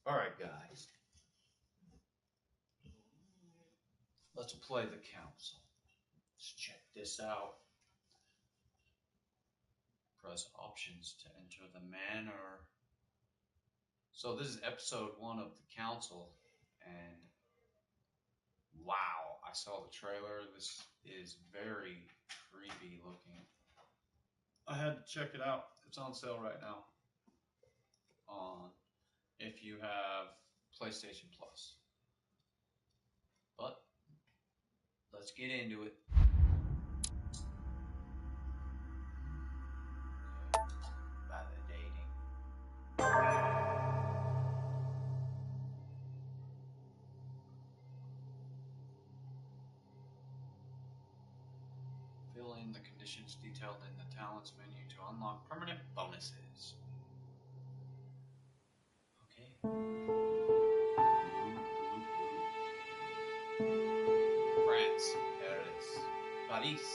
Alright, guys. Let's play the council. Let's check this out. Press options to enter the manor. So this is episode 1 of the council, and wow, I saw the trailer. This is very creepy looking. I had to check it out. It's on sale right now. If you have PlayStation Plus. But let's get into it. Validating. Fill in the conditions detailed in the talents menu to unlock permanent bonuses. France, Paris, Paris,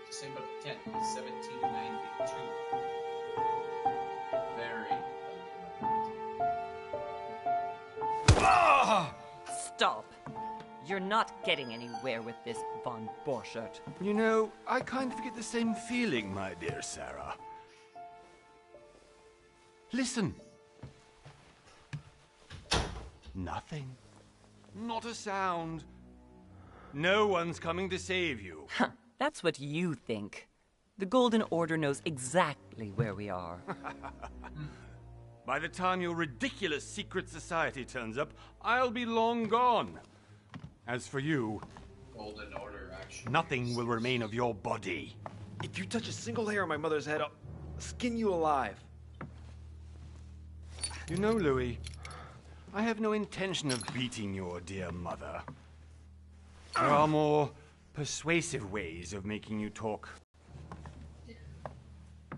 December 10th, 1792. Very Ah! Stop. You're not getting anywhere with this von Borchert. You know, I kind of get the same feeling, my dear Sarah. Listen. Nothing. Not a sound. No one's coming to save you. That's what you think. The Golden Order knows exactly where we are. By the time your ridiculous secret society turns up, I'll be long gone. As for you, Golden Order actually. Nothing will remain of your body. If you touch a single hair on my mother's head, I'll skin you alive. You know, Louis, I have no intention of beating your dear mother. There are more persuasive ways of making you talk.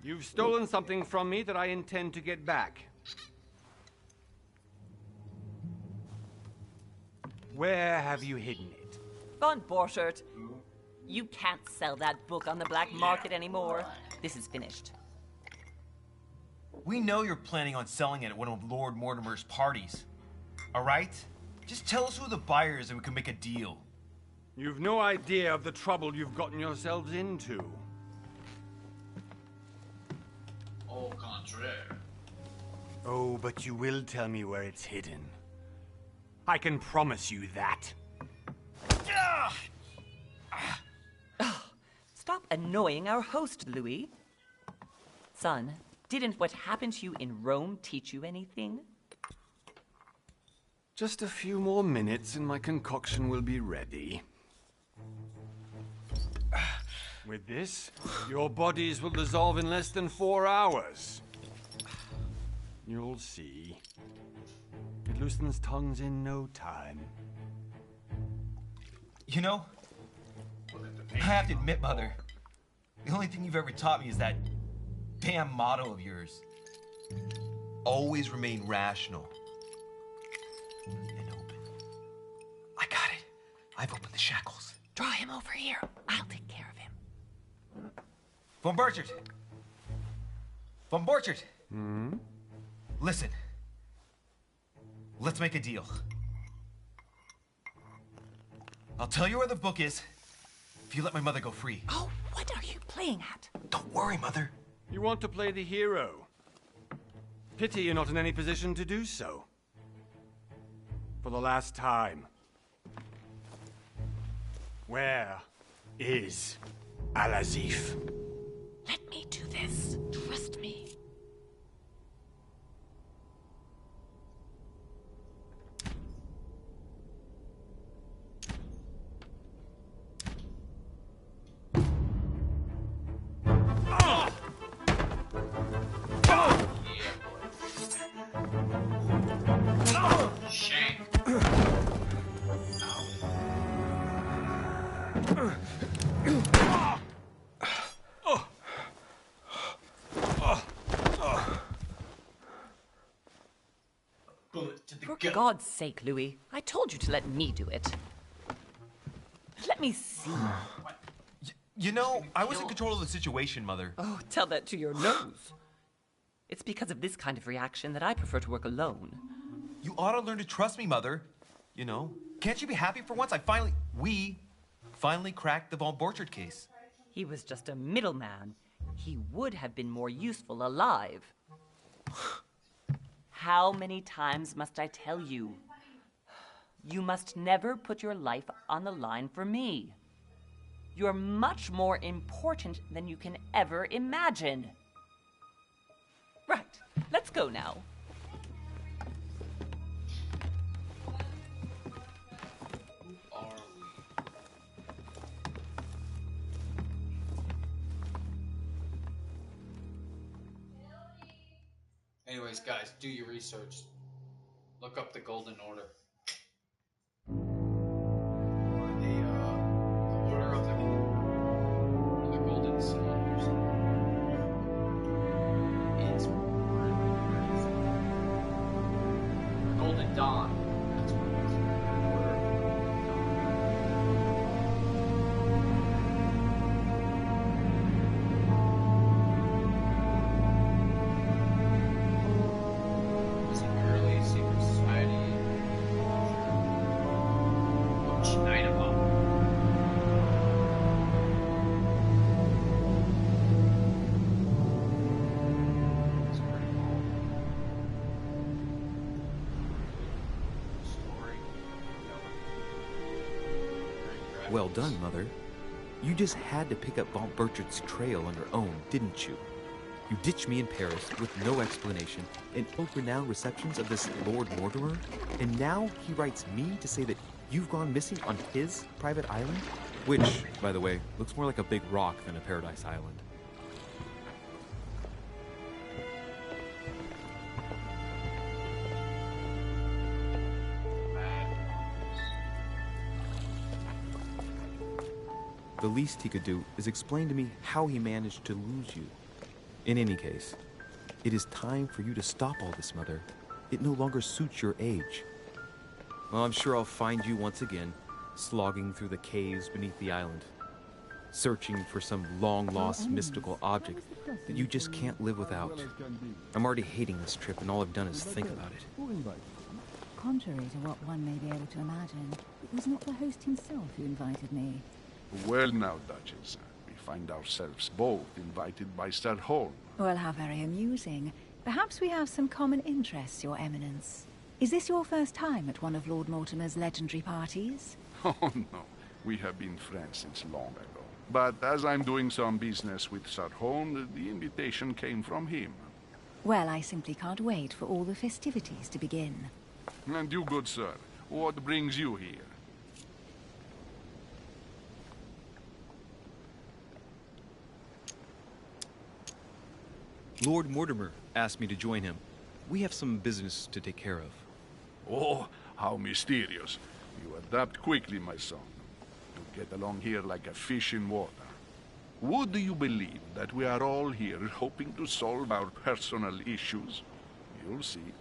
You've stolen something from me that I intend to get back. Where have you hidden it? Von Borchert, you can't sell that book on the black market anymore. This is finished. We know you're planning on selling it at one of Lord Mortimer's parties. All right? Just tell us who the buyer is and we can make a deal. You've no idea of the trouble you've gotten yourselves into. Au contraire. Oh, but you will tell me where it's hidden. I can promise you that. Stop annoying our host, Louis. Son, didn't what happened to you in Rome teach you anything? Just a few more minutes and my concoction will be ready. With this, your bodies will dissolve in less than 4 hours. You'll see. It loosens tongues in no time. You know, I have to admit, Mother, the only thing you've ever taught me is that damn motto of yours. Always remain rational and open. I got it. I've opened the shackles. Draw him over here. I'll take care of him. Von Borchert! Von Borchert! Listen. Let's make a deal. I'll tell you where the book is if you let my mother go free. Oh, what are you playing at? Don't worry, Mother. You want to play the hero. Pity you're not in any position to do so. For the last time. Where is Al-Azif? Let me do this. Trust me. God's sake, Louis. I told you to let me do it. Let me see. You know, I was in control of the situation, Mother. Oh, tell that to your nose. It's because of this kind of reaction that I prefer to work alone. You ought to learn to trust me, Mother. You know, can't you be happy for once? We finally cracked the Von Borchert case. He was just a middleman. He would have been more useful alive. How many times must I tell you? You must never put your life on the line for me. You're much more important than you can ever imagine. Right, let's go now. Who are we? Anyways, guys, do your research. Look up the Golden Order. Or the Order of the Golden Sun or something. It's pretty crazy. The Golden Dawn. That's what it is. Order of the Golden Dawn. Was it early secret society? Oh, Schneider. It's pretty cool. Story. Very Well graphics. done, Mother. You just had to pick up Von Berchert's trail on your own, didn't you? You ditched me in Paris with no explanation and world-renowned receptions of this Lord Mortimer, and now he writes me to say that you've gone missing on his private island? Which, by the way, looks more like a big rock than a paradise island. The least he could do is explain to me how he managed to lose you. In any case, it is time for you to stop all this, Mother. It no longer suits your age. Well, I'm sure I'll find you once again, slogging through the caves beneath the island, searching for some long-lost mystical object that you just can't live without. I'm already hating this trip, and all I've done is think about it. Contrary to what one may be able to imagine, it was not the host himself who invited me. Well now, Duchess, we find ourselves both invited by Sir Holm. Well, how very amusing. Perhaps we have some common interests, Your Eminence. Is this your first time at one of Lord Mortimer's legendary parties? Oh no, we have been friends since long ago. But as I'm doing some business with Sir Holm, the invitation came from him. Well, I simply can't wait for all the festivities to begin. And you, good sir, what brings you here? Lord Mortimer asked me to join him. We have some business to take care of. Oh, how mysterious. You adapt quickly, my son. You get along here like a fish in water. Would you believe that we are all here hoping to solve our personal issues? You'll see.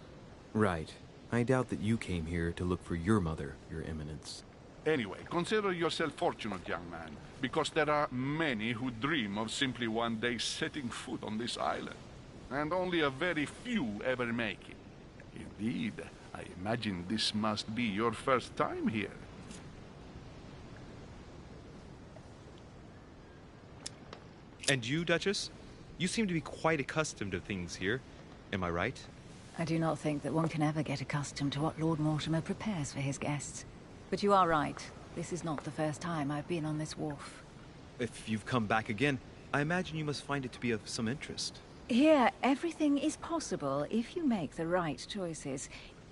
Right. I doubt that you came here to look for your mother, Your Eminence. Anyway, consider yourself fortunate, young man, because there are many who dream of simply one day setting foot on this island. And only a very few ever make it. Indeed, I imagine this must be your first time here. And you, Duchess? You seem to be quite accustomed to things here. Am I right? I do not think that one can ever get accustomed to what Lord Mortimer prepares for his guests. But you are right. This is not the first time I've been on this wharf. If you've come back again, I imagine you must find it to be of some interest. Here, everything is possible if you make the right choices.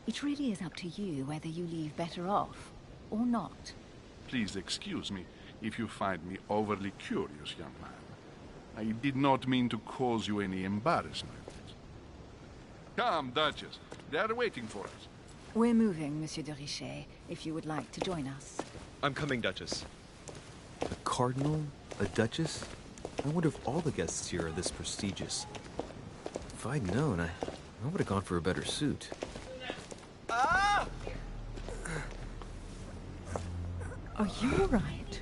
It really is up to you whether you leave better off or not. Please excuse me if you find me overly curious, young man. I did not mean to cause you any embarrassment. Come, Duchess. They are waiting for us. We're moving, Monsieur de Richet, if you would like to join us. I'm coming, Duchess. A cardinal? A duchess? I wonder if all the guests here are this prestigious. If I'd known, I would have gone for a better suit. Ah! Are you all right?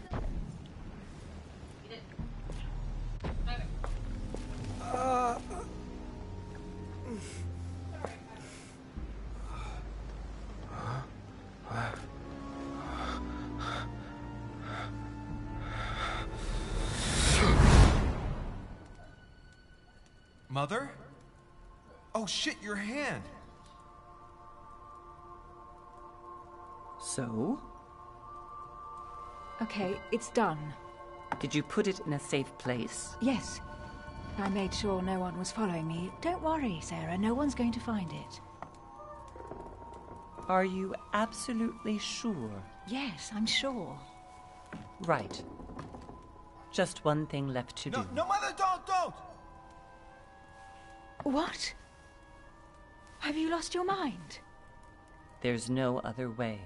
Mother? Oh shit, your hand! So? Okay, it's done. Did you put it in a safe place? Yes. I made sure no one was following me. Don't worry, Sarah. No one's going to find it. Are you absolutely sure? Yes, I'm sure. Right. Just one thing left to do. No, Mother, don't! What? Have you lost your mind? There's no other way.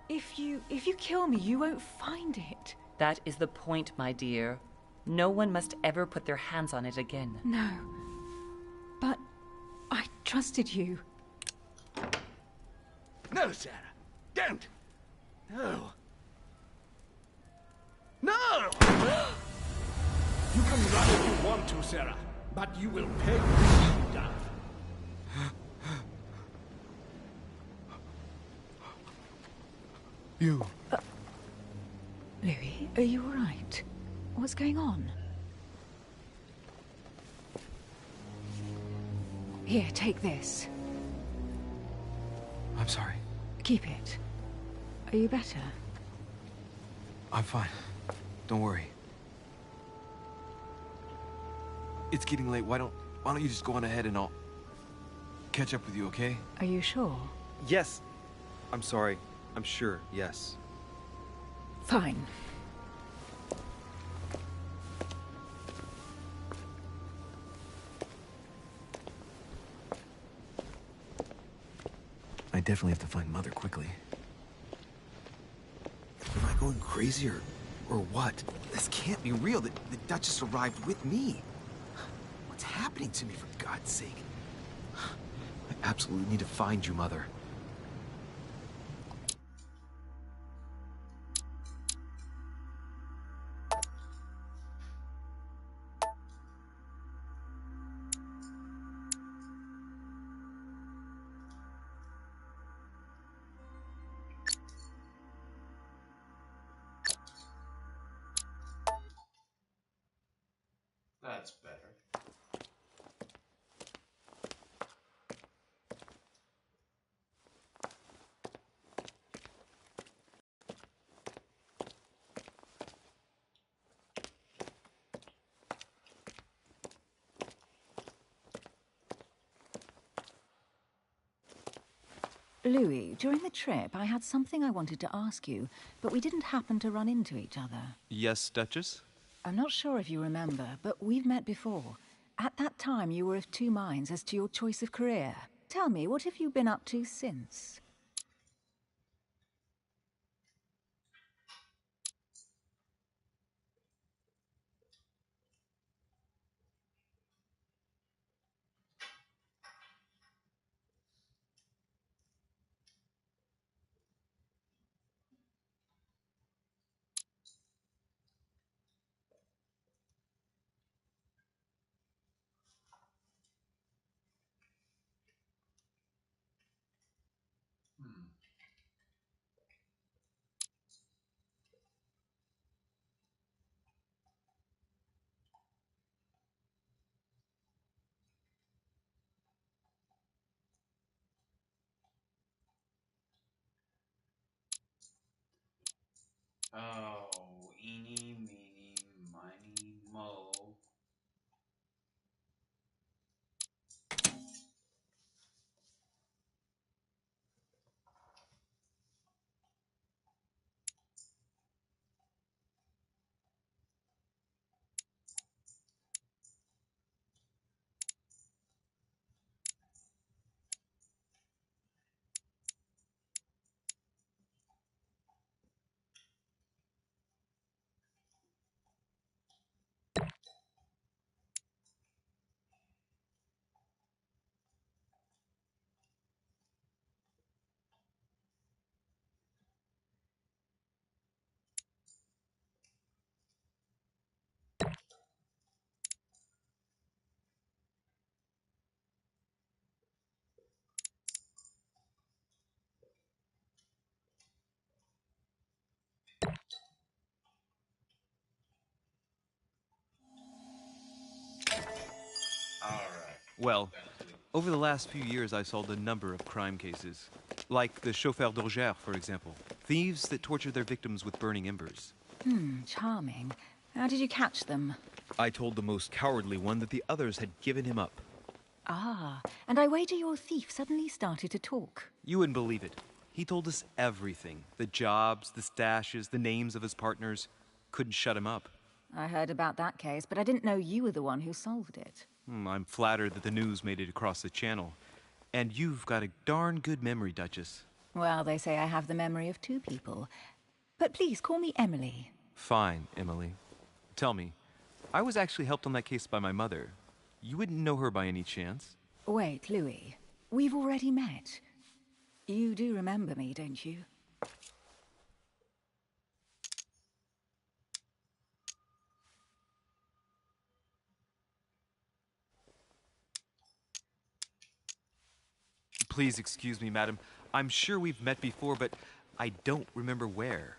If you kill me, you won't find it. That is the point, my dear. No one must ever put their hands on it again. No. But I trusted you. No, Sarah. Don't. No. No! You can run if you want to, Sarah, but you will pay when you die. You. Louis, are you all right? What's going on? Here, take this. I'm sorry. Keep it. Are you better? I'm fine. Don't worry. It's getting late. Why don't you just go on ahead and I'll catch up with you, okay? Are you sure? Yes. I'm sorry. I'm sure. Yes. Fine. I definitely have to find Mother quickly. Am I going crazy or what? This can't be real. The Duchess arrived with me. What's happening to me, for God's sake? I absolutely need to find you, Mother. That's better. Louis, during the trip, I had something I wanted to ask you, but we didn't happen to run into each other. Yes, Duchess? I'm not sure if you remember, but we've met before. At that time, you were of two minds as to your choice of career. Tell me, what have you been up to since? Hmm. Oh, eeny, meeny, miny, mo. Well, over the last few years, I solved a number of crime cases. Like the chauffeur d'Orgère, for example. Thieves that torture their victims with burning embers. Charming. How did you catch them? I told the most cowardly one that the others had given him up. Ah, and I wager your thief suddenly started to talk. You wouldn't believe it. He told us everything. The jobs, the stashes, the names of his partners. Couldn't shut him up. I heard about that case, but I didn't know you were the one who solved it. I'm flattered that the news made it across the channel. And you've got a darn good memory, Duchess. Well, they say I have the memory of two people. But please, call me Emily. Fine, Emily. Tell me, I was actually helped on that case by my mother. You wouldn't know her by any chance? Wait, Louis. We've already met. You do remember me, don't you? Please excuse me, madam. I'm sure we've met before, but I don't remember where.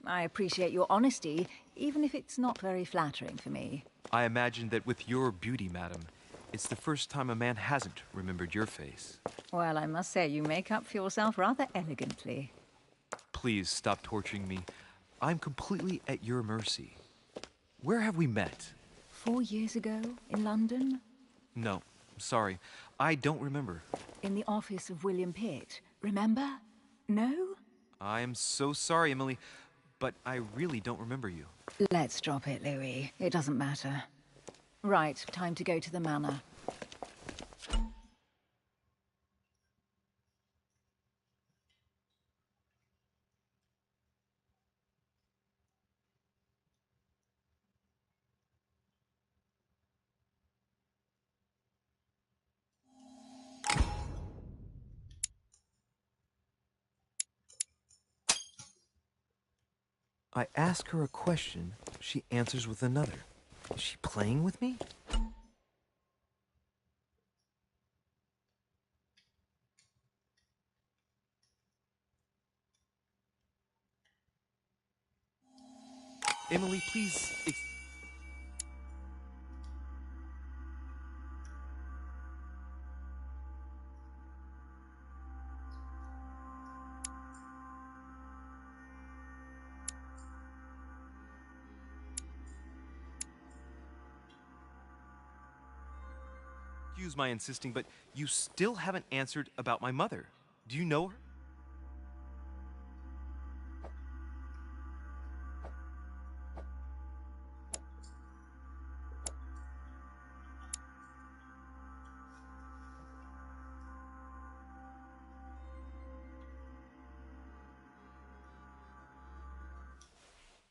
I appreciate your honesty, even if it's not very flattering for me. I imagine that with your beauty, madam, it's the first time a man hasn't remembered your face. Well, I must say you make up for yourself rather elegantly. Please stop torturing me. I'm completely at your mercy. Where have we met? 4 years ago, in London? No, sorry. I don't remember. In the office of William Pitt. Remember? No? I am so sorry, Emily, but I really don't remember you. Let's drop it, Louis. It doesn't matter. Right, time to go to the manor. I ask her a question, she answers with another. Is she playing with me? Emily, please. Excuse my insisting, but you still haven't answered about my mother. Do you know her?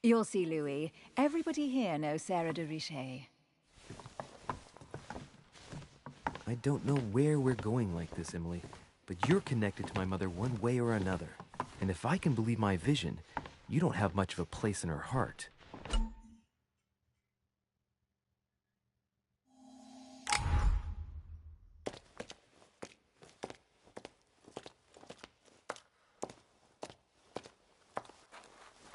You'll see, Louis. Everybody here knows Sarah de Richet. I don't know where we're going like this, Emily, but you're connected to my mother one way or another. And if I can believe my vision, you don't have much of a place in her heart.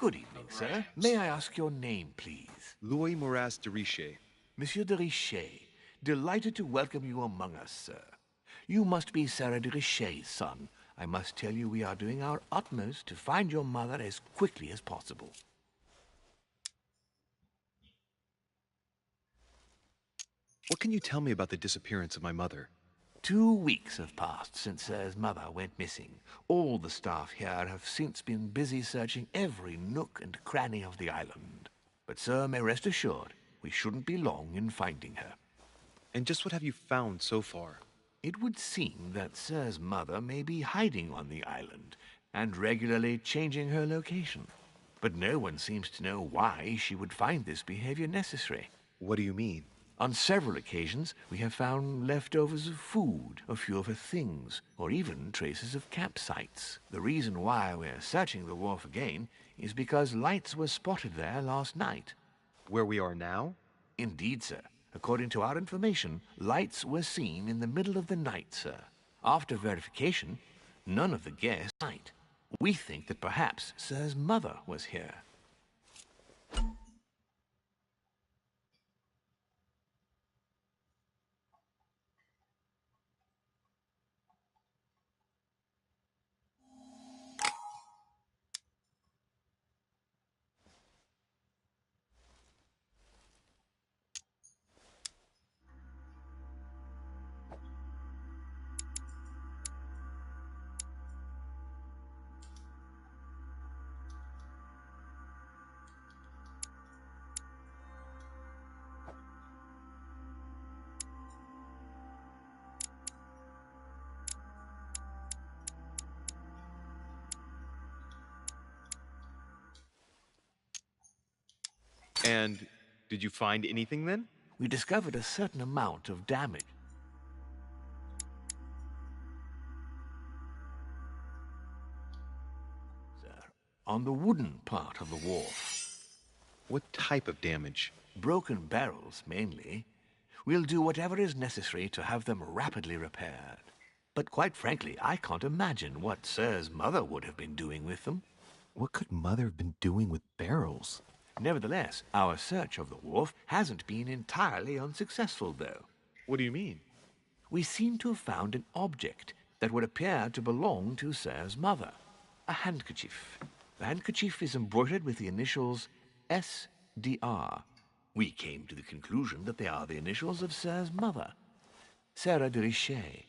Good evening, sir. May I ask your name, please? Louis Moras de Richet. Monsieur de Richet, delighted to welcome you among us, sir. You must be Sarah de Richet's son. I must tell you we are doing our utmost to find your mother as quickly as possible. What can you tell me about the disappearance of my mother? 2 weeks have passed since Sir's mother went missing. All the staff here have since been busy searching every nook and cranny of the island. But Sir may rest assured, we shouldn't be long in finding her. And just what have you found so far? It would seem that Sir's mother may be hiding on the island and regularly changing her location. But no one seems to know why she would find this behavior necessary. What do you mean? On several occasions, we have found leftovers of food, a few of her things, or even traces of campsites. The reason why we're searching the wharf again is because lights were spotted there last night. Where we are now? Indeed, sir. According to our information, lights were seen in the middle of the night, sir. After verification, none of the guests night. We think that perhaps Sir's mother was here. And did you find anything then? We discovered a certain amount of damage. Sir, on the wooden part of the wharf. What type of damage? Broken barrels, mainly. We'll do whatever is necessary to have them rapidly repaired. But quite frankly, I can't imagine what Sir's mother would have been doing with them. What could Mother have been doing with barrels? Nevertheless, our search of the wharf hasn't been entirely unsuccessful, though. What do you mean? We seem to have found an object that would appear to belong to Sir's mother. A handkerchief. The handkerchief is embroidered with the initials S.D.R. We came to the conclusion that they are the initials of Sir's mother, Sarah de Richet.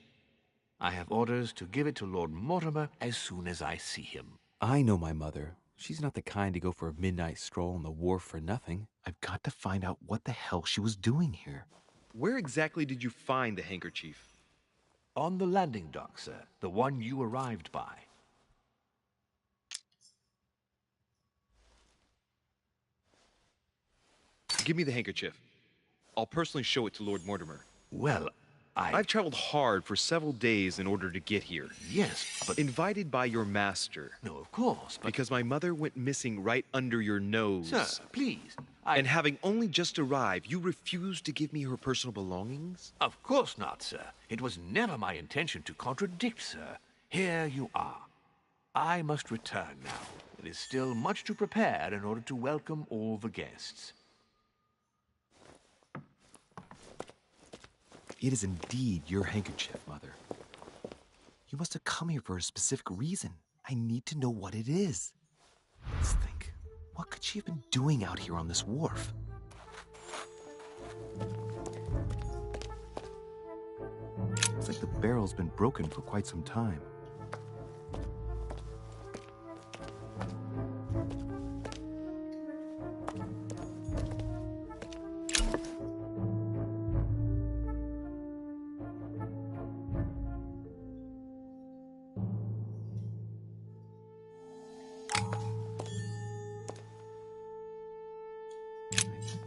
I have orders to give it to Lord Mortimer as soon as I see him. I know my mother. She's not the kind to go for a midnight stroll on the wharf for nothing. I've got to find out what the hell she was doing here. Where exactly did you find the handkerchief? On the landing dock, sir. The one you arrived by. Give me the handkerchief. I'll personally show it to Lord Mortimer. Well, I've traveled hard for several days in order to get here. Yes, but... Invited by your master. No, of course, but... Because my mother went missing right under your nose. Sir, please. And having only just arrived, you refused to give me her personal belongings? Of course not, sir. It was never my intention to contradict, sir. Here you are. I must return now. There is still much to prepare in order to welcome all the guests. It is indeed your handkerchief, Mother. You must have come here for a specific reason. I need to know what it is. Let's think. What could she have been doing out here on this wharf? Looks like the barrel's been broken for quite some time.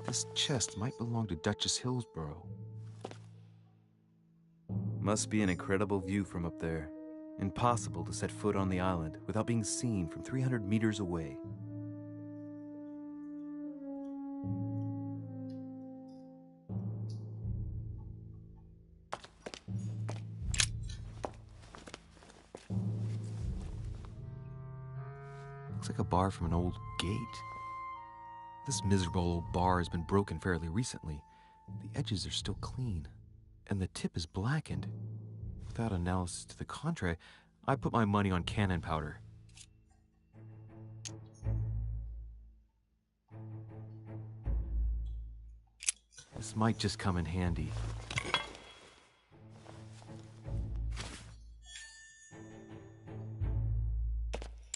This chest might belong to Duchess Hillsborough. Must be an incredible view from up there. Impossible to set foot on the island without being seen from 300 meters away. Looks like a bar from an old gate. This miserable old bar has been broken fairly recently. The edges are still clean, and the tip is blackened. Without analysis to the contrary, I put my money on cannon powder. This might just come in handy.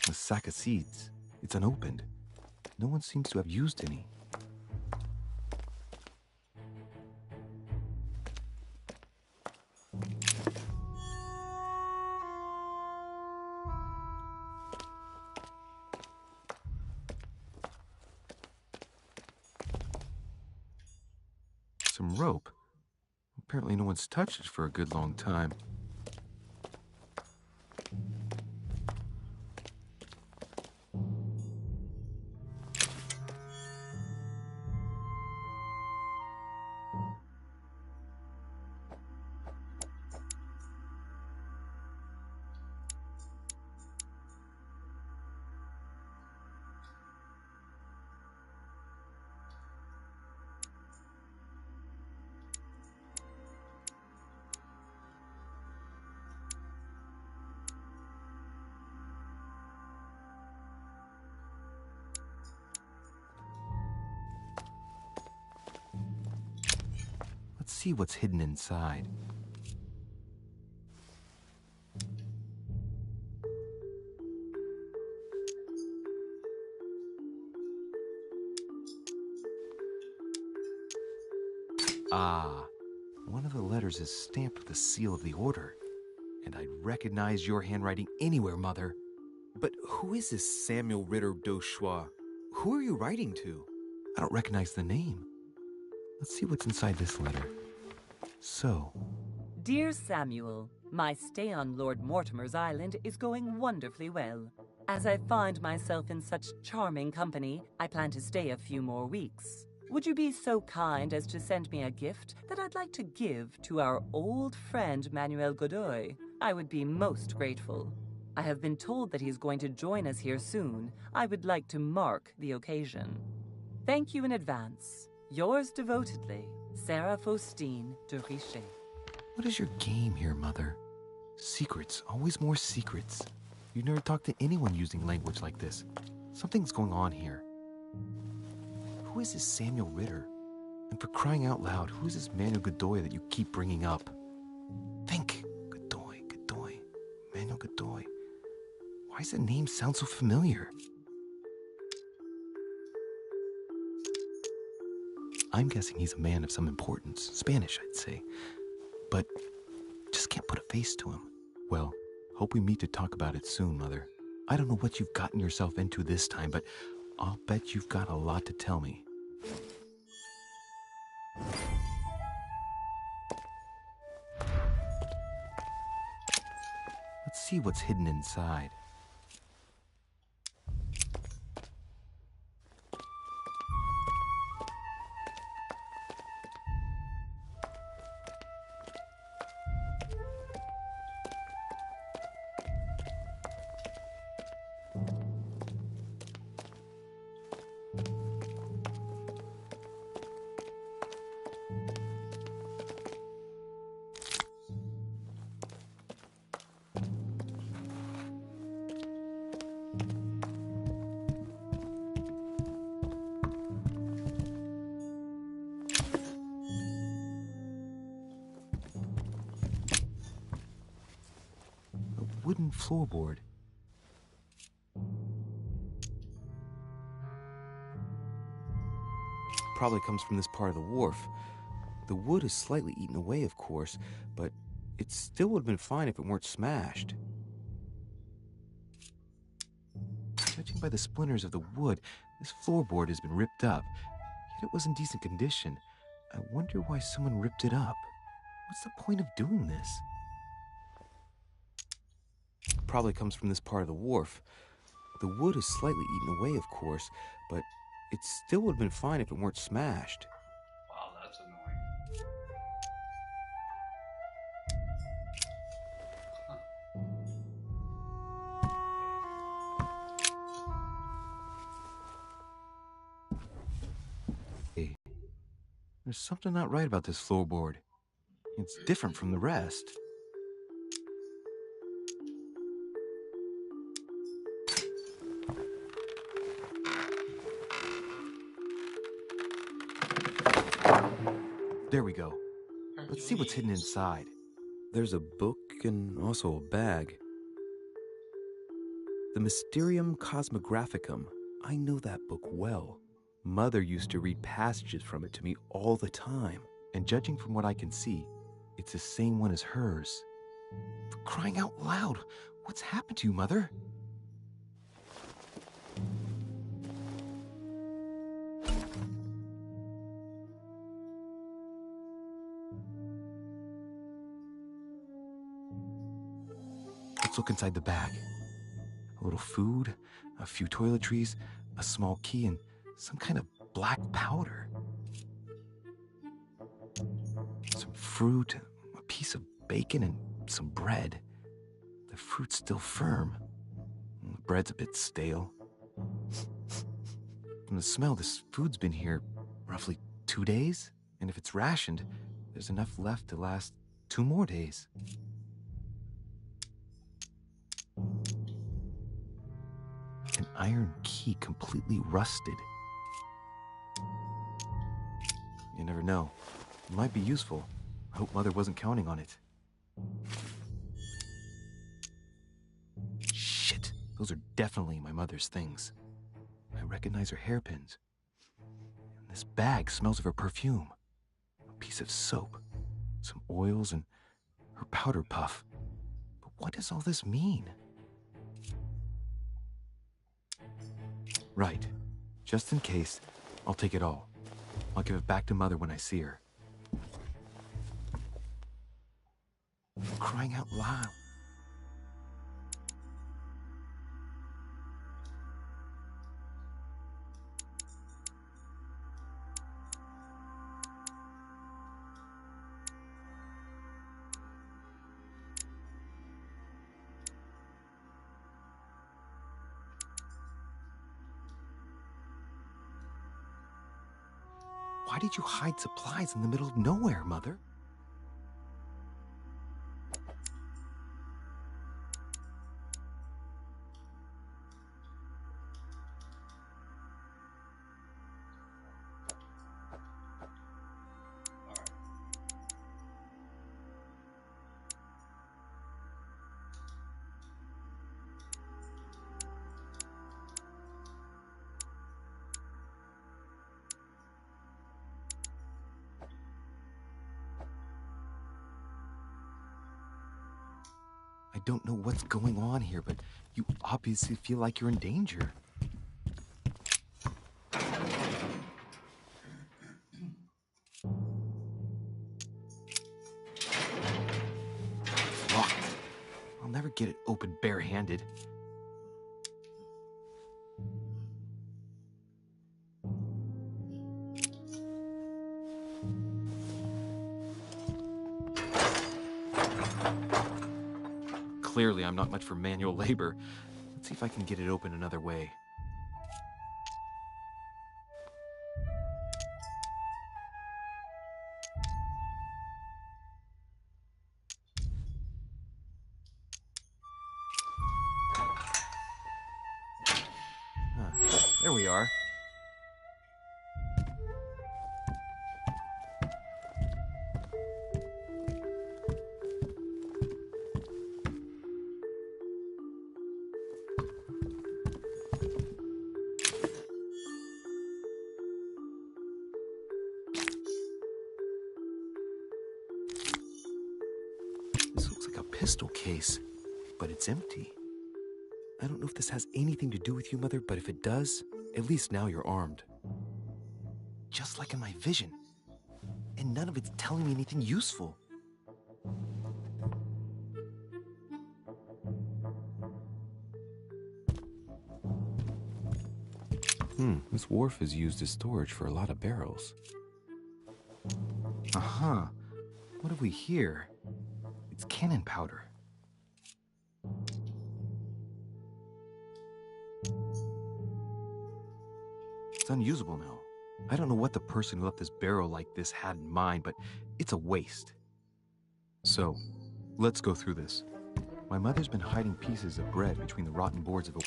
A sack of seeds. It's unopened. No one seems to have used any. Some rope. Apparently no one's touched it for a good long time. Let's see what's hidden inside. Ah, one of the letters is stamped with the seal of the order. And I'd recognize your handwriting anywhere, Mother. But who is this Samuel Ritter d'Auchois? Who are you writing to? I don't recognize the name. Let's see what's inside this letter. So, Dear Samuel, my stay on Lord Mortimer's island is going wonderfully well. As I find myself in such charming company, I plan to stay a few more weeks. Would you be so kind as to send me a gift that I'd like to give to our old friend Manuel Godoy? I would be most grateful. I have been told that he's going to join us here soon. I would like to mark the occasion. Thank you in advance. Yours devotedly, Sarah Faustine de Richet. what is your game here, Mother? Secrets, always more secrets. You never talk to anyone using language like this. Something's going on here. Who is this Samuel Ritter? And for crying out loud, who is this Manuel Godoy that you keep bringing up? Think. Godoy, Godoy, Manuel Godoy. Why does the name sound so familiar? I'm guessing he's a man of some importance. Spanish, I'd say. But just can't put a face to him. Well, hope we meet to talk about it soon, Mother. I don't know what you've gotten yourself into this time, but I'll bet you've got a lot to tell me. Let's see what's hidden inside. Wooden floorboard. Probably comes from this part of the wharf. The wood is slightly eaten away, of course, but it still would have been fine if it weren't smashed. Judging by the splinters of the wood, this floorboard has been ripped up, yet it was in decent condition. I wonder why someone ripped it up. What's the point of doing this? Probably comes from this part of the wharf. The wood is slightly eaten away, of course, but it still would have been fine if it weren't smashed. Wow, that's annoying. Hey, there's something not right about this floorboard. It's different from the rest. There we go. Let's see what's hidden inside. There's a book and also a bag. The Mysterium Cosmographicum. I know that book well. Mother used to read passages from it to me all the time. And judging from what I can see, it's the same one as hers. For crying out loud, what's happened to you, Mother? Let's look inside the bag. A little food, a few toiletries, a small key, and some kind of black powder. Some fruit, a piece of bacon, and some bread. The fruit's still firm. The bread's a bit stale. From the smell, this food's been here roughly 2 days. And if it's rationed, there's enough left to last 2 more days. An iron key completely rusted. You never know. It might be useful. I hope Mother wasn't counting on it. Shit! Those are definitely my mother's things. I recognize her hairpins. And this bag smells of her perfume. A piece of soap, some oils, and her powder puff. But what does all this mean? Right. Just in case, I'll take it all. I'll give it back to Mother when I see her. For crying out loud. Why did you hide supplies in the middle of nowhere, Mother? I don't know what's going on here, but you obviously feel like you're in danger. Locked. I'll never get it open barehanded. Clearly, I'm not much for manual labor. Let's see if I can get it open another way. There we are. This looks like a pistol case, but it's empty. I don't know if this has anything to do with you, Mother, but if it does, at least now you're armed. Just like in my vision. And none of it's telling me anything useful. This wharf is used as storage for a lot of barrels. Uh-huh. What have we here? It's cannon powder. It's unusable now. I don't know what the person who left this barrel like this had in mind, but it's a waste. So, let's go through this. My mother's been hiding pieces of bread between the rotten boards of a...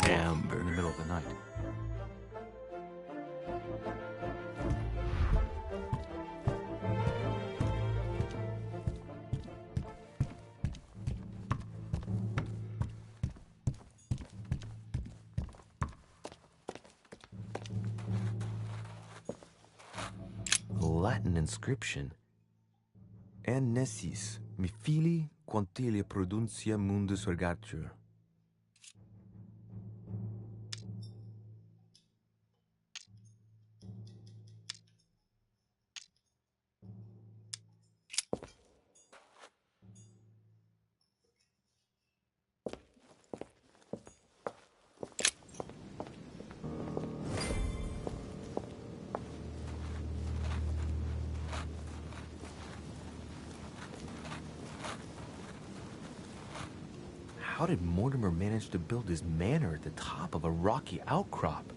Amber. in the middle of the night. A Latin inscription. En nessis, mi fili quantilia produncia mundus ergatur. How did Mortimer manage to build his manor at the top of a rocky outcrop?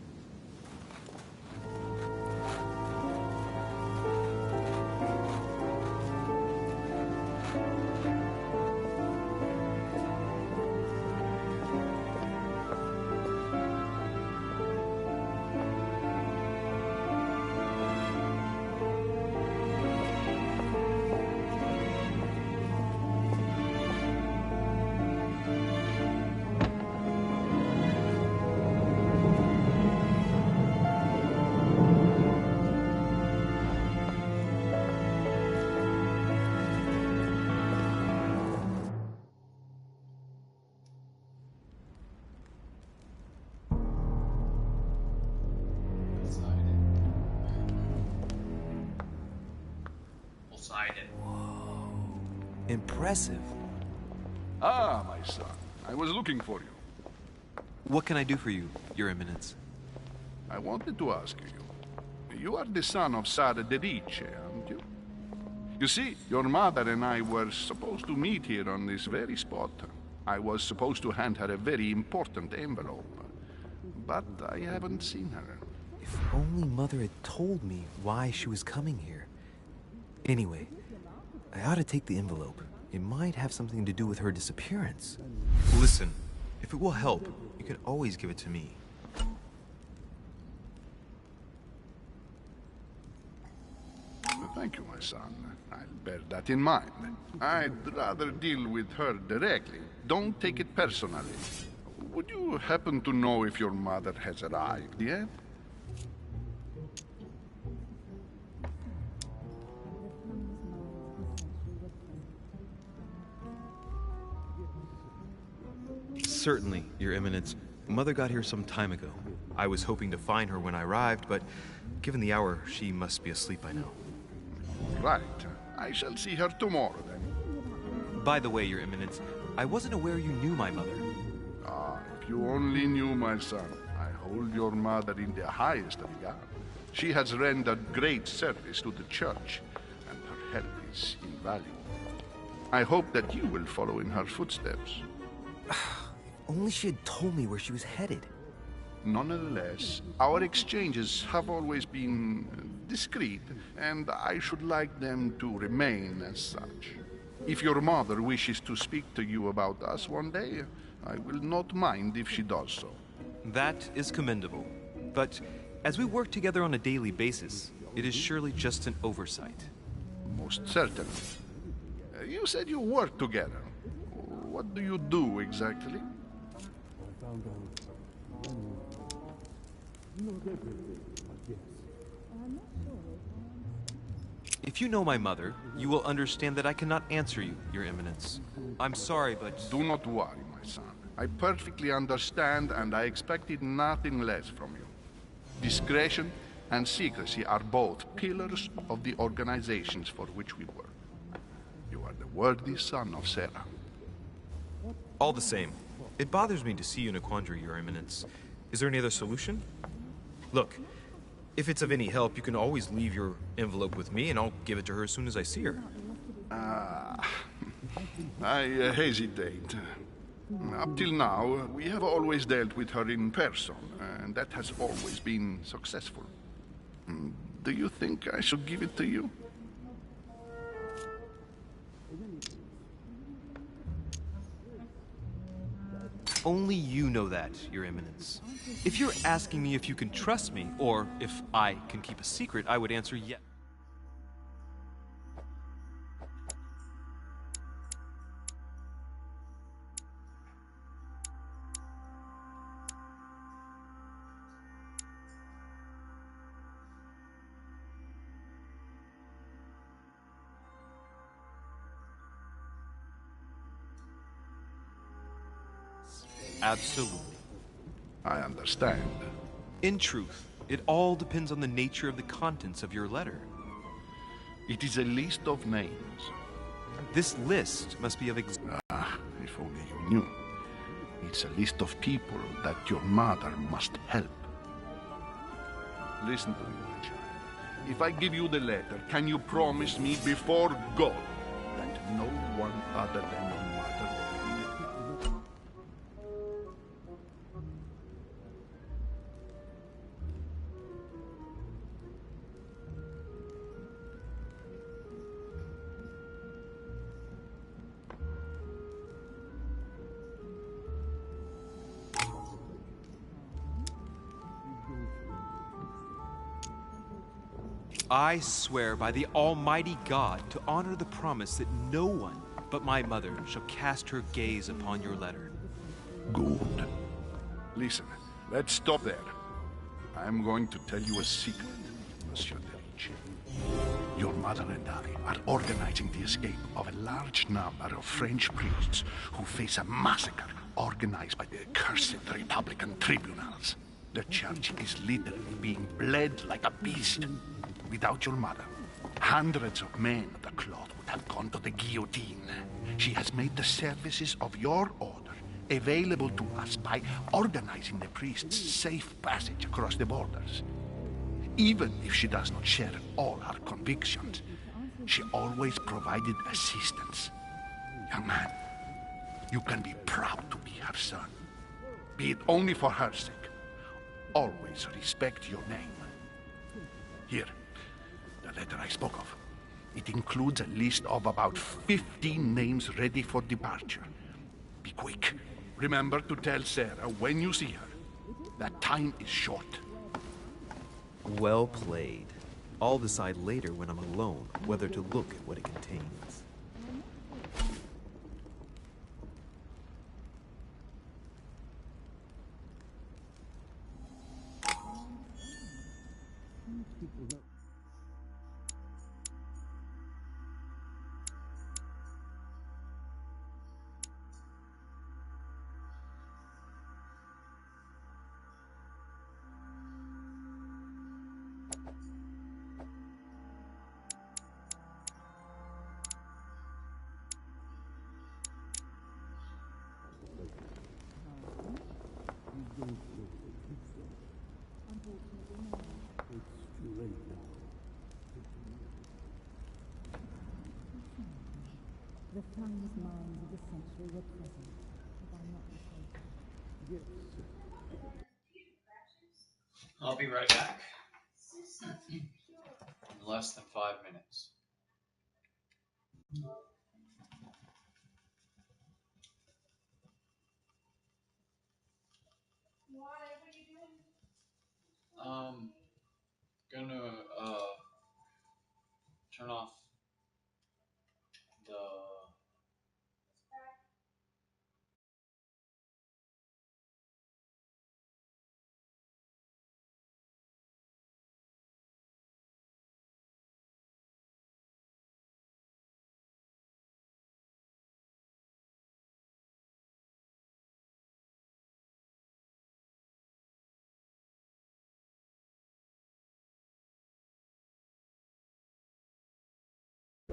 double-sided. Impressive. Ah, my son. I was looking for you. What can I do for you, Your Eminence? I wanted to ask you. You are the son of Sara de Riche, aren't you? You see, your mother and I were supposed to meet here on this very spot. I was supposed to hand her a very important envelope. But I haven't seen her. If only Mother had told me why she was coming here. Anyway, I ought to take the envelope. It might have something to do with her disappearance. Listen, if it will help, you can always give it to me. Thank you, my son. I'll bear that in mind. I'd rather deal with her directly. Don't take it personally. Would you happen to know if your mother has arrived yet? Certainly, Your Eminence. Mother got here some time ago. I was hoping to find her when I arrived, but given the hour, she must be asleep by now. Right. I shall see her tomorrow, then. By the way, Your Eminence, I wasn't aware you knew my mother. Ah, if you only knew, my son. I hold your mother in the highest regard. She has rendered great service to the church, and her help is invaluable. I hope that you will follow in her footsteps. Only she had told me where she was headed. Nonetheless, our exchanges have always been discreet, and I should like them to remain as such. If your mother wishes to speak to you about us one day, I will not mind if she does so. That is commendable. But as we work together on a daily basis, it is surely just an oversight. Most certainly. You said you work together. What do you do exactly? If you know my mother, you will understand that I cannot answer you, Your Eminence. I'm sorry, but... Do not worry, my son. I perfectly understand, and I expected nothing less from you. Discretion and secrecy are both pillars of the organizations for which we work. You are the worthy son of Sarah. All the same, it bothers me to see you in a quandary, Your Eminence. Is there any other solution? Look, if it's of any help, you can always leave your envelope with me, and I'll give it to her as soon as I see her. I hesitate. Up till now, we have always dealt with her in person, and that has always been successful. Do you think I should give it to you? Only you know that, Your Eminence. If you're asking me if you can trust me, or if I can keep a secret, I would answer yes. Absolutely. I understand. In truth, it all depends on the nature of the contents of your letter. It is a list of names. This list must be of if only you knew. It's a list of people that your mother must help. Listen to me, my child. If I give you the letter, can you promise me before God that no one other than your mother will read it? I swear by the Almighty God to honor the promise that no one but my mother shall cast her gaze upon your letter. Good. Listen, let's stop there. I'm going to tell you a secret, Monsieur de Riche. Your mother and I are organizing the escape of a large number of French priests who face a massacre organized by the accursed Republican tribunals. The church is literally being bled like a beast. Without your mother, Hundreds of men of the cloth would have gone to the guillotine. She has made the services of your order available to us by organizing the priest's safe passage across the borders. Even if she does not share all our convictions, she always provided assistance. Young man, you can be proud to be her son. Be it only for her sake. Always respect your name. Here, the letter I spoke of. It includes a list of about 15 names ready for departure. Be quick. Remember to tell Sarah when you see her that time is short. Well played. I'll decide later when I'm alone whether to look at what it contains. The finest minds of the century were present, if I'm not mistaken. I'll be right back. In less than 5 minutes. Gonna turn off the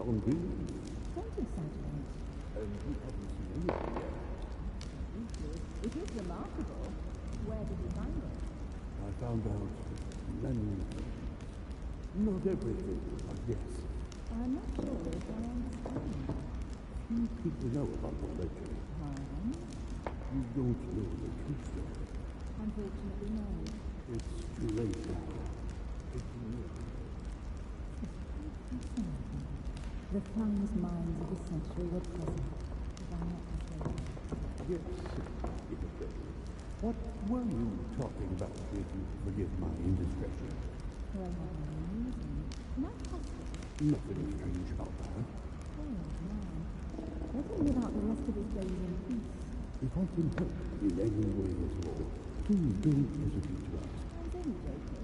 Thank you, Sergeant. It is remarkable. Where did you find it? I found out many, not everything, I guess. I'm not sure if I understand. Few people know about the legend. You don't know the truth, though. Unfortunately, no. It's too late now. It's too late. The finest minds of the century were present, if I'm not mistaken. Yes, what were you talking about, if you forgive my indiscretion? Well, not possible. Nothing strange about that. Oh, man. Let him live out the rest of his days in peace. If I can help in any way at all, please don't hesitate to ask. I was only joking.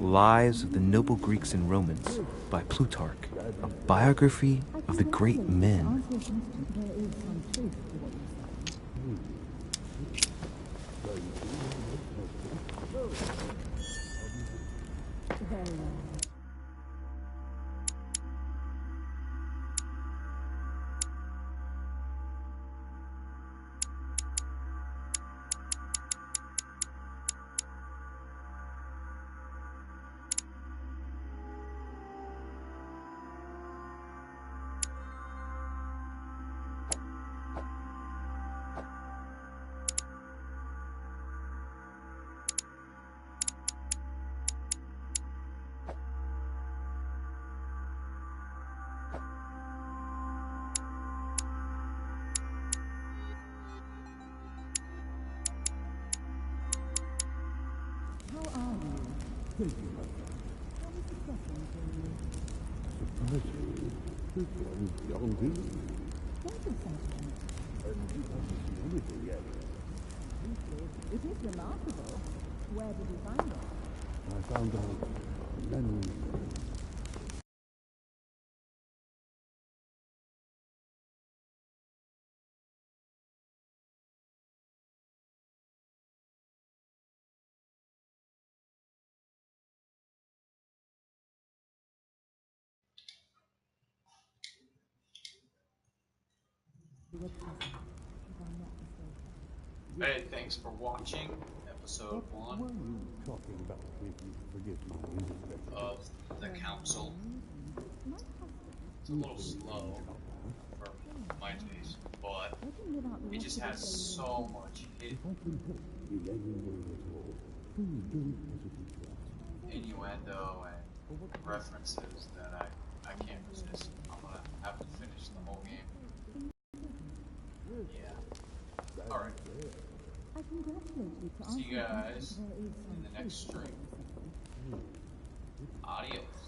Lives of the Noble Greeks and Romans by Plutarch, a biography of the great men. There is some truth to what you say. Very well. How are you? Thank you, Mother. How was the session for you? Surprisingly, this one's beyond me. Thank you, Sergeant. And you haven't seen anything yet. It is remarkable. Where did you find it? I found out many Hey, thanks for watching episode 1 Were you talking about making you forgive my indiscretion? of The Council. It's a little slow for my taste, but it just has so much If I can help in any way at all, please don't hesitate to ask. innuendo and references that I can't resist. I'm gonna have to finish the whole game. Yeah. Alright. See you guys in the next stream. Adios.